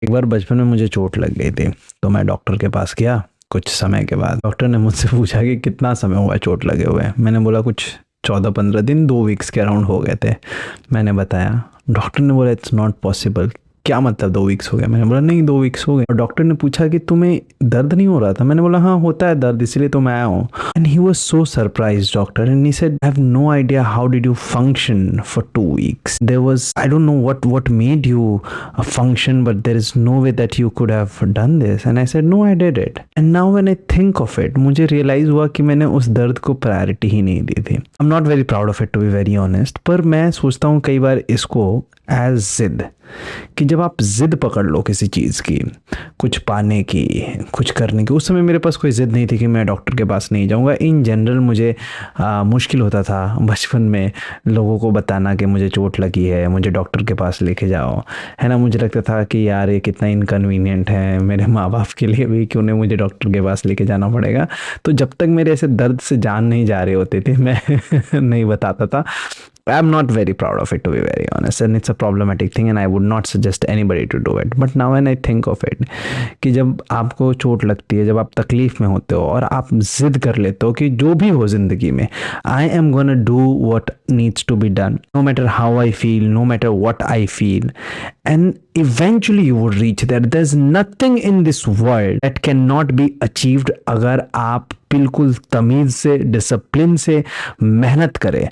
एक बार बचपन में मुझे चोट लग गई थी, तो मैं डॉक्टर के पास गया। कुछ समय के बाद डॉक्टर ने मुझसे पूछा कि कितना समय हुआ है चोट लगे हुए। मैंने बोला कुछ 14-15 दिन, 2 वीक्स के अराउंड हो गए थे। मैंने बताया। डॉक्टर ने बोला इट्स नॉट पॉसिबल। क्या मतलब 2 वीक्स हो गए? मैंने बोला नहीं, 2 वीक्स हो गए। और डॉक्टर ने पूछा कि तुम्हें दर्द नहीं हो रहा था? मैंने बोला हाँ होता है दर्द, इसलिए तो मैं आया हूँ। And he was so surprised doctor, and he said I have no idea how did you function for 2 weeks. There was, I don't know what made you function, but there is no way that you could have done this. And I said no, I did it. And now when I think of it, मुझे realize हुआ कि मैंने उस दर्द को priority ही नहीं दी थी। I'm not very proud of it, to be very honest, पर मैं सोचता हूँ कई बार इसको एज जिद, कि जब आप जिद पकड़ लो किसी चीज़ की, कुछ पाने की, कुछ करने की। उस समय मेरे पास कोई जिद नहीं थी कि मैं डॉक्टर के पास नहीं जाऊंगा। इन जनरल मुझे मुश्किल होता था बचपन में लोगों को बताना कि मुझे चोट लगी है, मुझे डॉक्टर के पास लेके जाओ, है ना। मुझे लगता था कि यार ये कितना इनकन्वीनियंट है मेरे माँ बाप के लिए भी, कि उन्हें मुझे डॉक्टर के पास लेके जाना पड़ेगा। तो जब तक मेरे ऐसे दर्द से जान नहीं जा रहे होते थे, मैं नहीं बताता था। I'm not very proud of it, to be very honest, and it's a problematic thing and I would not suggest anybody to do it. But now when I think of it, कि जब आपको चोट लगती है, जब आप तकलीफ में होते हो और आप जिद कर लेते हो कि जो भी हो ज़िंदगी में, I am gonna do what needs to be done, no matter how I feel, no matter what I feel, and eventually you would reach there. There's nothing in this world that cannot be achieved अगर आप बिल्कुल तमीज़ से, discipline से मेहनत करें,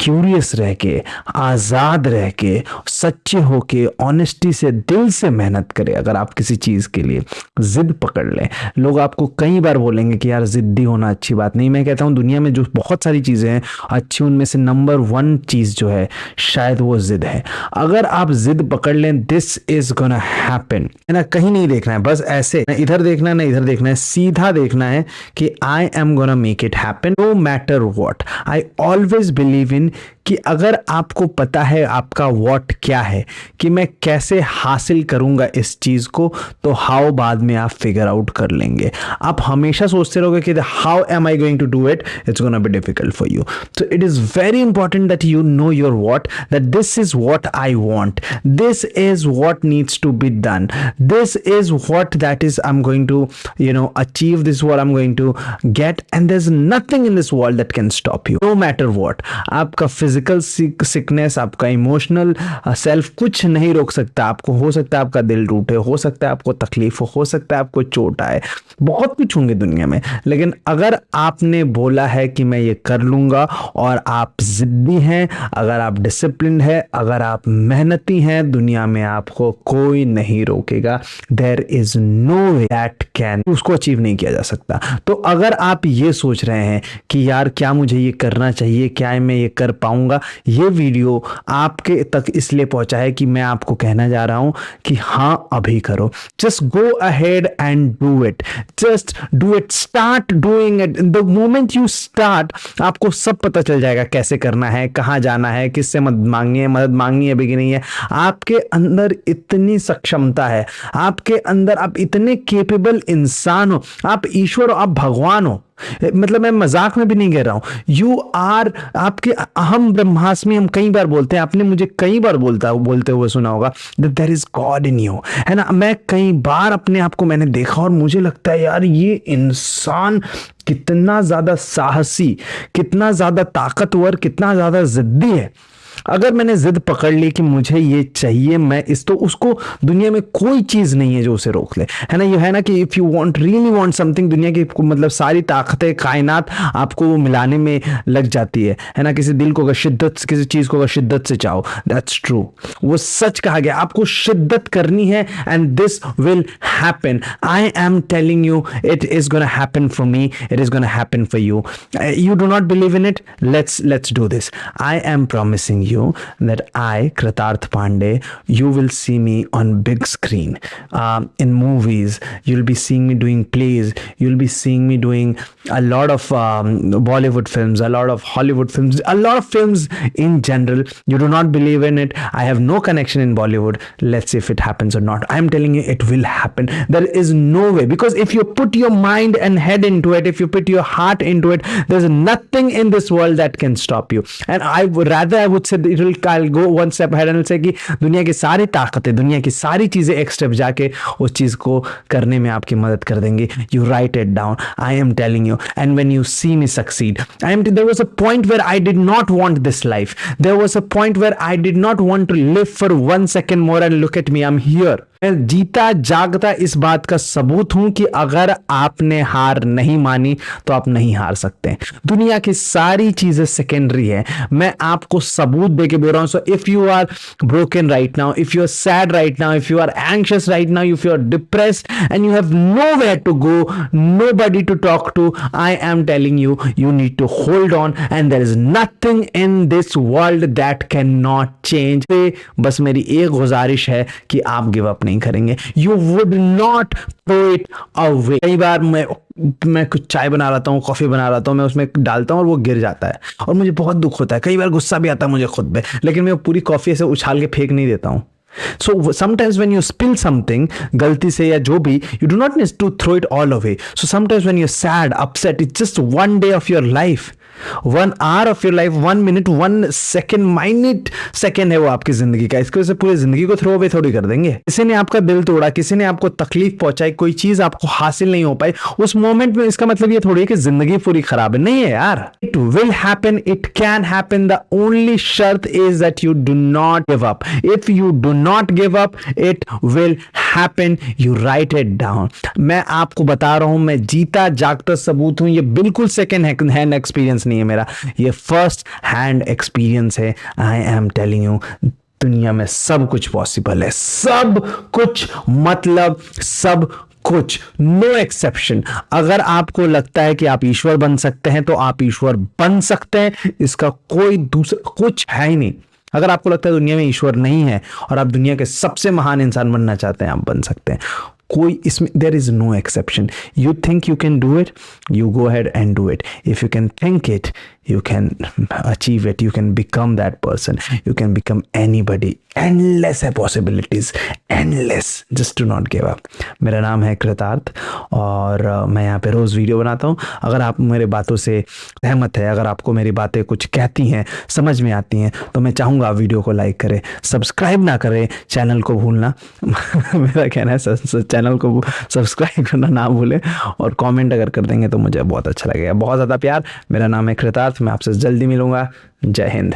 curious रह के, आज़ाद रह के, सच्चे हो के, ऑनेस्टी से, दिल से मेहनत करें। अगर आप किसी चीज़ के लिए ज़िद पकड़ लें, लोग आपको कई बार बोलेंगे कि यार ज़िद्दी होना अच्छी बात नहीं। मैं कहता हूँ दुनिया में जो बहुत सारी चीज़ें हैं अच्छी, उनमें से नंबर 1 चीज़ जो है शायद वो ज़िद है। अगर आप ज़िद पकड़ लें, दिस इज़ गोना हैपन, है ना। कहीं नहीं देखना है, बस ऐसे ना इधर देखना है ना इधर देखना है, सीधा देखना है कि I am gonna make it happen no matter what. I always believe in कि अगर आपको पता है आपका वॉट क्या है, कि मैं कैसे हासिल करूंगा इस चीज़ को, तो हाउ बाद में आप फिगर आउट कर लेंगे। आप हमेशा सोचते रहोगे कि how am I going to do it, it's gonna be difficult for you. So it is very important that you know your what, that this is what I want, this is what needs to be done, this is what that is I am going to achieve, this is what I'm going to get, and there's nothing in this world that can stop you, no matter what. आपका physical sickness, आपका emotional self कुछ नहीं रोक सकता आपको। हो सकता है आपका दिल टूटे, हो सकता है आपको तकलीफ हो सकता है आपको चोट आए, बहुत कुछ होंगे दुनिया में, लेकिन अगर आपने बोला है कि मैं ये कर लूंगा, और आप जिद्दी हैं, अगर आप डिसिप्लिन है, अगर आप मेहनती हैं, दुनिया में आपको कोई नहीं रोकेगा। There is no way that can, उसको अचीव नहीं किया जा सकता। तो अगर आप ये सोच रहे हैं कि यार क्या मुझे ये करना चाहिए, क्या मैं ये कर पाऊंगा, ये वीडियो आपके तक इसलिए पहुंचा है कि मैं आपको कहना जा रहा हूं कि हाँ अभी करो। Just go ahead and do it, just do it, start doing it. The moment you start, आपको सब पता चल जाएगा कैसे करना है, कहाँ जाना है, किससे मदद मांगनी है भी कि नहीं है। आपके अंदर इतनी सक्षमता है, आपके अंदर आप इतने केपेबल इंसान हो, आप ईश्वर हो, आप भगवान हो। मतलब मैं मजाक में भी नहीं कह रहा हूं। यू आर, आपके अहम ब्रह्मास्मि हम कई बार बोलते हैं, आपने मुझे कई बार बोलते हुए सुना होगा that there is God in you, है ना। मैं कई बार अपने आप को मैंने देखा और मुझे लगता है यार ये इंसान कितना ज्यादा साहसी, कितना ज्यादा ताकतवर, कितना ज्यादा जिद्दी है। अगर मैंने जिद पकड़ ली कि मुझे ये चाहिए, मैं इस, तो उसको दुनिया में कोई चीज नहीं है जो उसे रोक ले, है ना। ये है ना कि if you want, really want something, दुनिया की मतलब सारी ताकतें, कायनात आपको वो मिलाने में लग जाती है ना। किसी दिल को अगर शिद्दत, किसी चीज को अगर शिद्दत से चाहो, दैट्स ट्रू, वो सच कहा गया। आपको शिद्दत करनी है and this will happen. I am telling you it is gonna happen for me, it is gonna happen for you. You do not believe in it, let's do this. I am promising you that I, Kritarth Pandey, you will see me on big screen, in movies. You'll be seeing me doing plays. You'll be seeing me doing a lot of Bollywood films, a lot of Hollywood films, a lot of films in general. You do not believe in it. I have no connection in Bollywood. Let's see if it happens or not. I'm telling you, it will happen. There is no way, because if you put your mind and head into it, if you put your heart into it, there's nothing in this world that can stop you. And I would से I'll go one step ahead and say कि दुनिया की सारी ताकतें, दुनिया की सारी चीज़ें एक स्टेप जाके उस चीज़ को करने में आपकी मदद कर देंगी. You write it down. I am telling you. And when you see me succeed, there was a point where I did not want this life. There was a point where I did not want to live for 1 second more, and look at me, I'm here. मैं जीता जागता इस बात का सबूत हूं कि अगर आपने हार नहीं मानी तो आप नहीं हार सकते. दुनिया की सारी चीजें सेकेंडरी है. मैं आपको सबूत देके बोल रहा हूं. So if you are broken right now, if you are sad right now, if you are anxious right now, if you are depressed and you have nowhere to go, nobody to talk to, I am telling you, you need to hold on, and there is nothing in this world that cannot change. बस मेरी एक गुजारिश है कि आप give up नहीं करेंगे. You would not throw it away. कई बार मैं कुछ चाय बना रहा हूँ, कॉफी बना रहा हूँ, मैं उसमें डालता हूँ और वो गिर जाता है और मुझे बहुत दुख होता है. कई बार गुस्सा भी आता है मुझे खुद पे, लेकिन मैं पूरी कॉफी ऐसे उछाल के फेंक नहीं देता हूँ. So sometimes when you spill something गलती से या जो भी, you do not need to throw it all away. So sometimes when you're sad, upset, it's just one day of your life, 1 hour of your life, 1 minute, 1 second, minute second है वो आपकी जिंदगी का. इसकी वजह से पूरी जिंदगी को थ्रो अवे थोड़ी कर देंगे. किसी ने आपका दिल तोड़ा, किसी ने आपको तकलीफ पहुंचाई, कोई चीज आपको हासिल नहीं हो पाई उस मोमेंट में, इसका मतलब ये थोड़ी है कि जिंदगी पूरी खराब है. नहीं है यार. It will happen, it can happen. The only शर्त is that you do not give up. If you do not give up, it will happen. You write it down. मैं आपको बता रहा हूं, मैं जीता जागता सबूत हूं. ये बिल्कुल सेकेंड हैंड एक्सपीरियंस नहीं है मेरा, ये फर्स्ट हैंड एक्सपीरियंस है. आई एम टेलिंग यू, दुनिया में सब कुछ पॉसिबल है. सब कुछ, मतलब सब कुछ, नो एक्सेप्शन. अगर आपको लगता है कि आप ईश्वर बन सकते हैं तो आप ईश्वर बन सकते हैं. इसका कोई दूसरा कुछ है ही नहीं. अगर आपको लगता है दुनिया में ईश्वर नहीं है और आप दुनिया के सबसे महान इंसान बनना चाहते हैं, आप बन सकते हैं. कोई इसमें, there is no exception. You think you can do it, you go ahead and do it. If you can think it, you can achieve it, you can become that person, you can become anybody. endless है possibilities, endless. just do not give up. मेरा नाम है कृतार्थ और मैं यहाँ पे रोज़ video बनाता हूँ. अगर आप मेरे बातों से सहमत है, अगर आपको मेरी बातें कुछ कहती हैं, समझ में आती हैं, तो मैं चाहूँगा आप वीडियो को लाइक करें, सब्सक्राइब ना करें, चैनल को भूलना मेरा कहना है चैनल को सब्सक्राइब करना ना भूलें, और कमेंट अगर कर देंगे तो मुझे बहुत अच्छा लगेगा. बहुत ज़्यादा प्यार. मेरा नाम है कृतार्थ, मैं आपसे जल्दी मिलूंगा. जय हिंद.